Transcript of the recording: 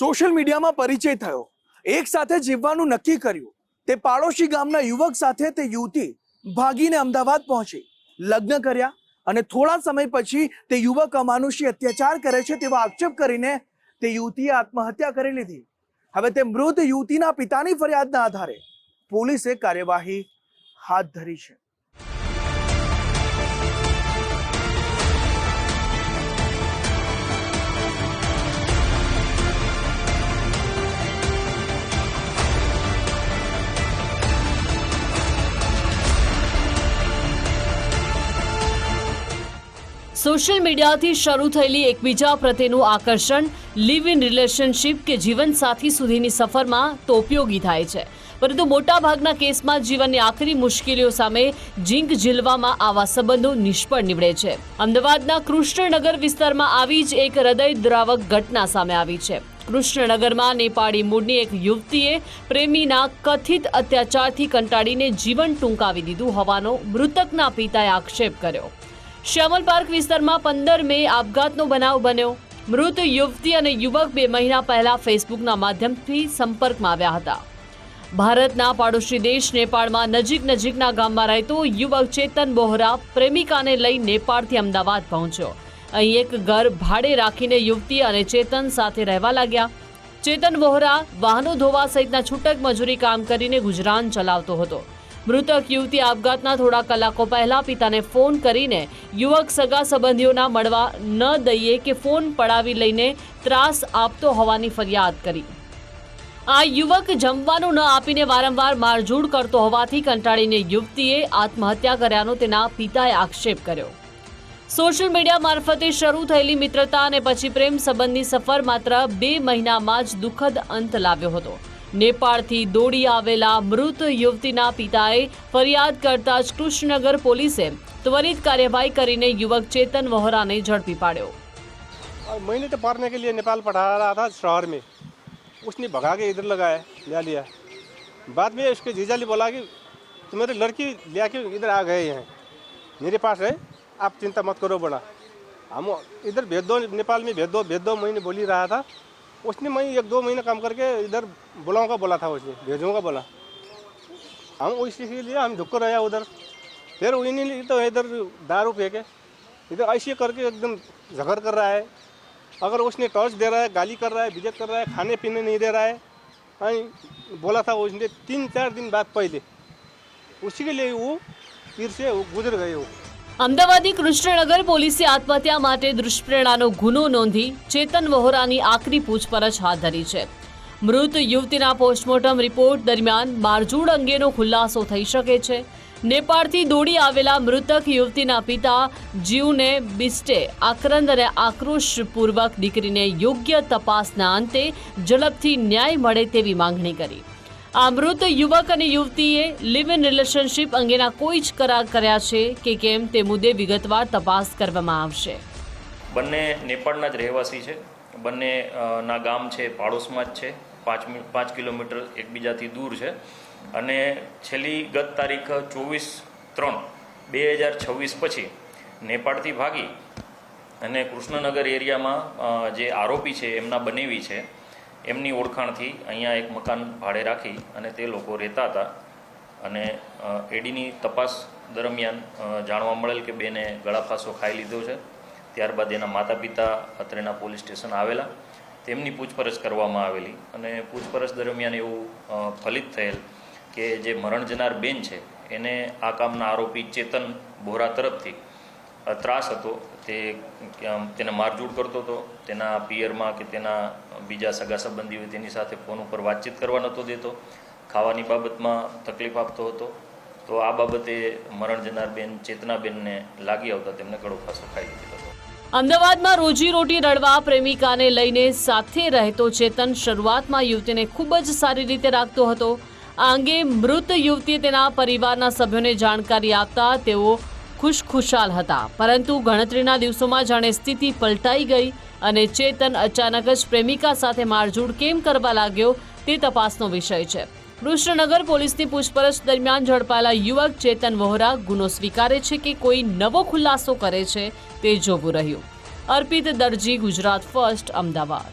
Social મીડિયામાં પરિચય થયો, એક સાથે જીવવાનું નક્કી કર્યું। તે પાડોશી ગામના યુવક સાથે તે યુવતી ભાગીને અમદાવાદ પહોંચી, લગ્ન કર્યા અને થોડા સમય પછી તે યુવક અમાનુષી અત્યાચાર કરે છે તેવા આક્ષેપ કરીને તે યુવતીએ આત્મહત્યા કરી લીધી। હવે તે મૃત યુવતીના પિતાની ફરિયાદના આધારે પોલીસે કાર્યવાહી હાથ ધરી છે। સોશિયલ મીડિયાથી શરૂ થયેલી એકબીજા પ્રત્યેનું આકર્ષણ લિવ ઇન રિલેશનશિપ કે જીવનસાથી સુધીની સફરમાં તો ઉપયોગી થાય છે, પરંતુ મોટાભાગના કેસમાં જીવનની આખરી મુશ્કેલીઓ સામે ઝીંક ઝીલવામાં આવા સંબંધો નિષ્ફળ નીવડે છે। અમદાવાદના કૃષ્ણનગર વિસ્તારમાં આવી જ એક હૃદયદ્રાવક ઘટના સામે આવી છે। કૃષ્ણનગરમાં નેપાળી મૂળની એક યુવતીએ પ્રેમીના કથિત અત્યાચારથી કંટાળીને જીવન ટૂંકાવી દીધું હોવાનો મૃતકના પિતાએ આક્ષેપ કર્યો। શ્યામલ પાર્ક વિસ્તારમાં 15 મે આપઘાતનો બનાવ બન્યો। મૃત યુવતી અને યુવક 2 મહિના પહેલા ફેસબુકના માધ્યમથી સંપર્કમાં આવ્યા હતા। ભારતના પાડોશી દેશ નેપાળમાં નજીકના ગામમાં રહેતો યુવક ચેતન બોહરા પ્રેમિકાને લઈ નેપાળથી અમદાવાદ પહોંચ્યો। અહીં એક ઘર ભાડે રાખીને યુવતી અને ચેતન સાથે રહેવા લાગ્યા। ચેતન બોહરા વાહનો ધોવા સહિતના છૂટક મજૂરી કામ કરીને ગુજરાન ચલાવતો હતો। મૃતક યુવતી આપઘાતના થોડા કલાકો પહેલા પિતાને ફોન કરીને યુવક સગા સંબંધીઓના મળવા ન દઈએ કે ફોન પડાવી લઈને ત્રાસ આપતો હોવાની ફરિયાદ કરી। આ યુવક જમવાનું ન આપીને વારંવાર મારઝૂડ કરતો હોવાથી કંટાળીને યુવતીએ આત્મહત્યા કર્યાનો તેના પિતાએ આક્ષેપ કર્યો। સોશિયલ મીડિયા મારફતે શરૂ થયેલી મિત્રતા અને પછી પ્રેમ સંબંધની સફર માત્ર 2 મહિનામાં જ દુઃખદ અંત લાવ્યો હતો। નેપાળથી દોડી આવેલા મૃત યુવતીના પિતાએ ફરિયાદ કરતા જ કૃષ્ણનગર પોલીસે ત્વરિત कार्यवाही કરીને યુવક ચેતન વોહરાને ઝડપી પાડ્યો। मैंने तो पढ़ने के लिए नेपाल पढ़ा रहा था शहर में, उसने भगा के इधर लगाया ले लिया। बाद में उसके जीजा ने बोला कि तुम्हारी लड़की ले के इधर आ गए हैं, मेरे पास है, आप चिंता मत करो बड़ा। हम इधर भेज दो, नेपाल में भेज दो महीने बोली रहा था। उसने मैं 1-2 महीने काम करके इधर बुलाऊंगा बोला था, उसने भेजूंगा बोला। हम उसी के लिए हम झुक रहे उधर। फिर उन्हीं तो इधर दारू फेंके, इधर ऐसे करके एकदम झगड़ कर रहा है। अगर उसने टॉर्च दे रहा है, गाली कर रहा है, बेइज्जत कर रहा है, खाने पीने नहीं दे रहा है। बोला था उसने 3-4 दिन बाद पहले, उसी के लिए वो फिर से वो गुजर गए। वो અમદાવાદની કૃષ્ણનગર પોલીસે આત્મહત્યા માટે દુષ્પ્રેરણાનો ગુનો નોંધી ચેતન વોહરાની આકરી પૂછપરછ હાથ ધરી છે। મૃત યુવતીના પોસ્ટમોર્ટમ રિપોર્ટ દરમિયાન મારઝૂડ અંગેનો ખુલાસો થઈ શકે છે। નેપાળથી દોડી આવેલા મૃતક યુવતીના પિતા જીવને બિસ્ટે આક્રંદ અને આક્રોશપૂર્વક દીકરીને યોગ્ય તપાસના અંતે ઝડપથી ન્યાય મળે તેવી માંગણી કરી। આ મૃત યુવક અને યુવતીએ લિવ ઇન રિલેશનશિપ અંગેના કોઈ જ કરાર કર્યા છે કે કેમ તે મુદ્દે વિગતવાર તપાસ કરવામાં આવશે। બંને નેપાળના જ રહેવાસી છે। બંનેના ગામ છે પાડોશમાં જ છે, 5 કિલોમીટર એકબીજાથી દૂર છે। અને છેલ્લી ગત તારીખ 24/3/2026 પછી નેપાળથી ભાગી અને કૃષ્ણનગર એરિયામાં જે આરોપી છે એમના બનેવી છે એમની ઓળખાણથી અહીંયા એક મકાન ભાડે રાખી અને તે લોકો રહેતા હતા। અને એડીની તપાસ દરમિયાન જાણવા મળેલ કે બેને ગળાફાંસો ખાઈ લીધો છે। ત્યારબાદ એના માતા પિતા અત્રેના પોલીસ સ્ટેશન આવેલા, તેમની પૂછપરછ કરવામાં આવેલી અને પૂછપરછ દરમિયાન એવું ફલિત થયેલ કે જે મરણ જનાર બેન છે એને આ કામના આરોપી ચેતન બોહરા તરફથી ત્રાસ હતો। તેને મારઝૂડ કરતો હતો, તેના પિયરમાં કે તેના બીજા સગા સંબંધીઓ તેની સાથે ફોન ઉપર વાતચીત કરવા નહોતો દેતો, ખાવાની બાબતમાં તકલીફ આપતો હતો। તો આ બાબતે મરણ જનાર બેન ચેતનાબેનને લાગી આવતા તેમને ગળફાંસો ખાઈ લીધો હતો। અમદાવાદમાં રોજીરોટી રળવા પ્રેમિકાને લઈને સાથે રહેતો ચેતન શરૂઆતમાં યુવતીને ખૂબ જ સારી રીતે રાખતો હતો। આ અંગે મૃત યુવતીએ તેના પરિવારના સભ્યોને જાણકારી આપતા તેઓ ખુશખુશાલ હતા, પરંતુ ગણતરીના દિવસોમાં જાણે સ્થિતિ પલટાઈ ગઈ અને ચેતન અચાનક જ પ્રેમિકા સાથે મારઝૂડ કેમ કરવા લાગ્યો તે તપાસનો વિષય છે। કૃષ્ણનગર પોલીસની પૂછપરછ દરમિયાન ઝડપાયેલા યુવક ચેતન વોહરા ગુનો સ્વીકારે છે કે કોઈ નવો ખુલાસો કરે છે તે જોવું રહ્યું। અર્પિત દરજી, ગુજરાત ફર્સ્ટ, અમદાવાદ।